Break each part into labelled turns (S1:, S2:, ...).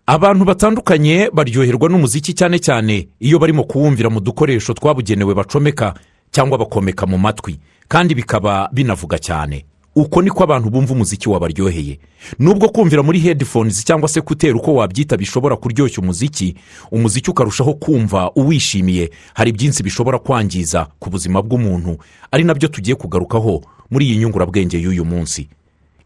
S1: abantu batandukanye baryoherwa n'umuziki cyane cyane iyo barimo kuwumvira mu dukoresho twabugenewe bacomeka cyangwa bakomeka mu matwi, kandi bikaba binavuga cyane. Uko niko abantu bumva umuziki wabaryoheye. Nubwo kumvira muri headphones cyangwa se kutera uko wabyita bishobora kuryoshya umuziki ukarushaho kumva uwishimiye, hari byinshi bishobora kwangiza ku buzima bw'umuntu, ari nabyo tugiye kugarukaho muri iyi nyungurabwenge y'uyu munsi.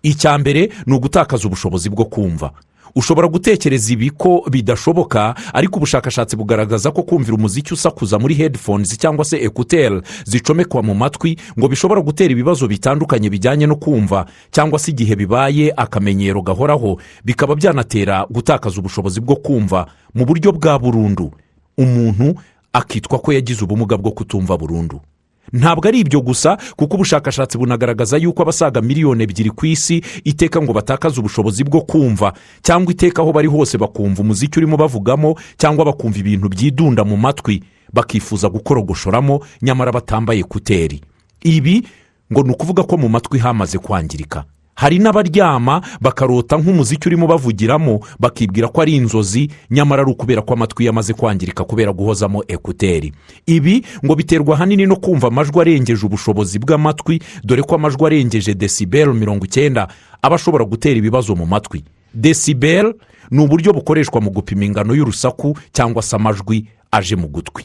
S1: Icya mbere ni ugutakaza ubushobozi bwo kumva. Ushobora gutekereza ibi ko bidashoboka, ariko ubushakashatsi bugaragaza ko kumvira umuziki usakuza muri headphones cyangwa se écouteurs zicomekwa mu matwi ngo bishobora gutera ibibazo bitandukanye bijyanye no kumva, cyangwa se igihe bibaye akamenyero gahoraho bikaba byanatera gutakaza ubushobozi bwo kumva mu buryo bwa burundu, umuntu akitwa ko yagize ubumuga bwo kutumva burundu. Ntabwo ari ibyo gusa, kuko ubushakashatsi bunagaragaza yuko abasaga miliyoni 2 ku isi iteka ngo batakaza ubushobozi bwo kumva, cyangwa iteka aho bari hose bakumva umuziki urimo bavugamo cyangwa bakumva ibintu byidunda mu matwi bakifuza gukorogoshoramo nyamara batambaye kuteri. Ibi ngo ni ukuvuga ko mu matwi hamaze kwangirika. Hari n'abaryama bakarota nk'umuziki urimo bavugiramo bakibwira ko ari inzozi, nyamara ari ukubera ko amatwi yamaze kwangirika kubera guhozamo ekuteri. Ibi ngo biterwa hanini no kumva amajwi arengeje ubushobozi bw'amatwi, dore ko amajwi arengeje decibel 90 aba ashobora gutera ibibazo mu matwi. Decibel ni uburyo bukoreshwa mu gupima ingano y'urusaku cyangwa se amajwi aje mu gutwi.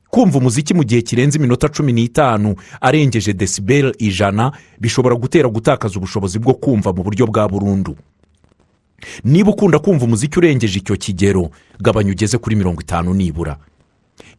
S1: Kumva umuziki mu gihe kirenze iminota 15 arengeje decibel 100 bishobora gutera gutakaza ubushobozi bwo kumva mu buryo bwa burundu. Niba ukunda kumva umuziki urengeje icyo kigero, gabanya ugeze kuri 50 nibura.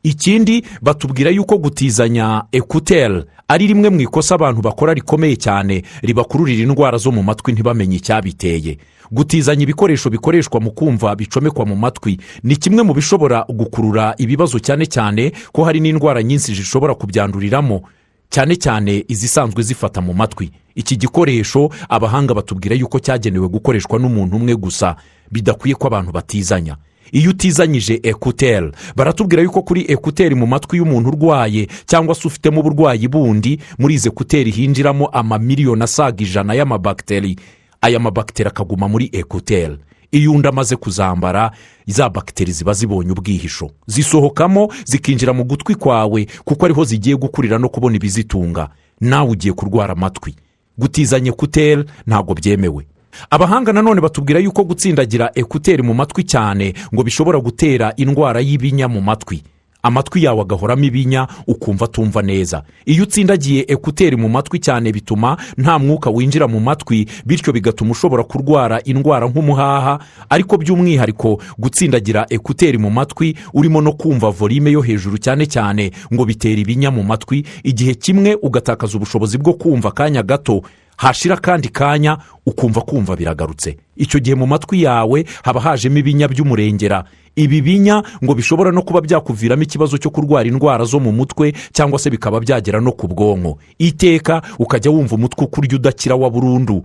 S1: Ikindi batubwira yuko gutizanya écouteurs ari rimwe mu ikosa abantu bakora rikomeye cyane, ribakururira indwara zo mu matwi ntibamenye icyabiteye. Gutizanya ibikoresho bikoreshwa mu kumva bicomekwa mu matwi ni kimwe mu bishobora gukurura ibibazo, cyane cyane ko hari n'indwara nyinshi zishobora kubyanduriramo, cyane cyane izisanzwe zifata mu matwi. Iki gikoresho abahanga batubwira yuko cyagenewe gukoreshwa n'umuntu umwe gusa, bidakwiye ko abantu batizanya. Iyo utizanyije écouteurs, baratubwira yuko kuri écouteurs mu matwi y'umuntu urwaye cyangwa se ufitemo uburwayi bundi, muri izi écouteurs hinjiramo amamiliyoni asaga 100 y'amabakiteri. Aya mabakiteri akaguma muri écouteurs. Iyo undi amaze kuzambara, za bakiteri ziba zibonye ubwihisho, zisohokamo zikinjira mu gutwi kwawe, kuko ariho zigiye gukurira no kubona ibizitunga. Nawe ugiye kurwara amatwi. Gutizanya écouteurs ntabwo byemewe. Abahanga nanone batubwira yuko gutsindagira écouteurs mu matwi cyane ngo bishobora gutera indwara y'ibinya mu matwi. Amatwi yawe agahoramo ibinya, ukumva tumva neza. Iyo utsindagiye écouteurs mu matwi cyane bituma nta mwuka winjira mu matwi, bityo bigatuma ushobora kurwara indwara nk'umuhaha. Ariko by'umwihariko gutsindagira écouteurs mu matwi urimo no kumva volume yo hejuru cyane cyane ngo bitera ibinya mu matwi, igihe kimwe ugatakaza ubushobozi bwo kumva kanya gato, hashira kandi kanya ukumva biragarutse. Icyo gihe mu matwi yawe haba hajemo ibinya by'umurengera. Ibi binya ngo bishobora no kuba byakuviramo ikibazo cyo kurwara indwara zo mu mutwe, cyangwa se bikaba byagera no ku bwonko. Iteka ukajya wumva umutwe ukurya udakira wa burundu,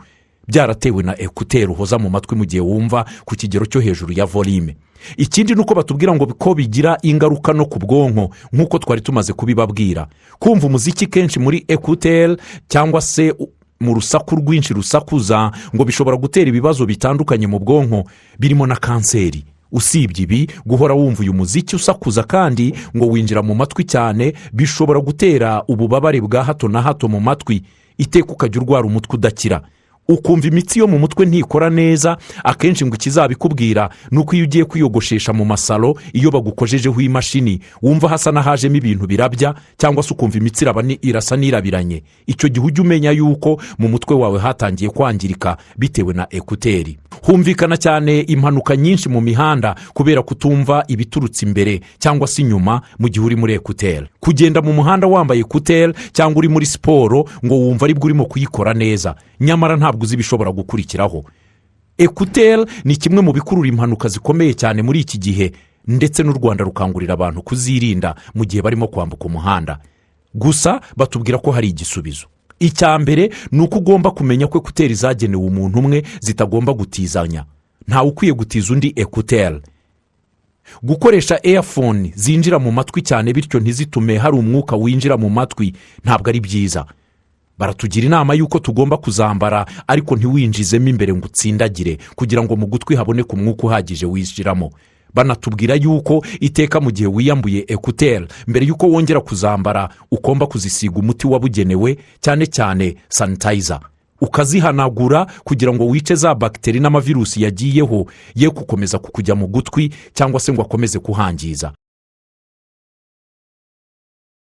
S1: byaratewe na écouteurs uhoza mu matwi mu gihe wumva ku kigero cyo hejuru ya volume. Ikindi nuko batubwira ngo ko bigira ingaruka no ku bwonko, nk'uko twari tumaze kubibabwira. Kumva umuziki kenshi muri écouteurs cyangwa se mu rusaku rwinshi rusakuza ngo bishobora gutera ibibazo bitandukanye mu bwonko, birimo na kanseri. Usibye ibi, guhora wumva uyu muziki usakuza kandi ngo winjira mu matwi cyane bishobora gutera ububabare bwa hato na hato mu matwi, iteka ukajya urwara umutwe udakira. Ukumva imitsi yo mu mutwe ntikora neza. Akenshi ngo ikizabikubwira nuko iyo ugiye kwiyogoshesha mu masalo, iyo bagukojejeho imashini wumva hasa n'ahajemo ibintu birabya, cyangwa se ukumva imitsi irasa n'irabiranye. Icyo gihe ujya umenya yuko mu mutwe wawe hatangiye kwangirika bitewe na écouteurs. Humvikana cyane impanuka nyinshi mu mihanda kubera kutumva ibiturutse imbere cyangwa se inyuma mu gihe uri muri écouteurs. Kugenda mu muhanda wambaye écouteurs cyangwa uri muri siporo ngo wumva aribwo urimo kuyikora neza, nyamara ntabwo uzi bishobora gukurikiraho. Écouteurs ni kimwe mu bikurura impanuka zikomeye cyane muri iki gihe, ndetse n'u Rwanda rukangurira abantu kuzirinda mu gihe barimo kwambuka umuhanda. Gusa batubwira ko hari igisubizo. Icya mbere ni uko ugomba kumenya ko écouteurs zagenewe umuntu umwe, zitagomba gutizanya. Ntawe ukwiye gutiza undi écouteurs. Gukoresha earphone zinjira mu matwi cyane bityo ntizitume hari umwuka winjira mu matwi ntabwo ari byiza. baratugira inama y'uko tugomba kuzambara ariko ntiwinjizemo imbere ngo utsindagire kugira ngo mu gutwi haboneke umwuka uhagije wishyiramo. Banatubwira yuko iteka mu gihe wiyambuye ekuteri mbere y'uko wongera kuzambara ugomba kuzisiga umuti wabugenewe, cyane cyane sanitayiza, ukazihanagura kugira ngo wice za bagiteri n'amavirusi yagiyeho ye gukomeza kukujya mu gutwi cyangwa se ngo akomeze kuhangiza.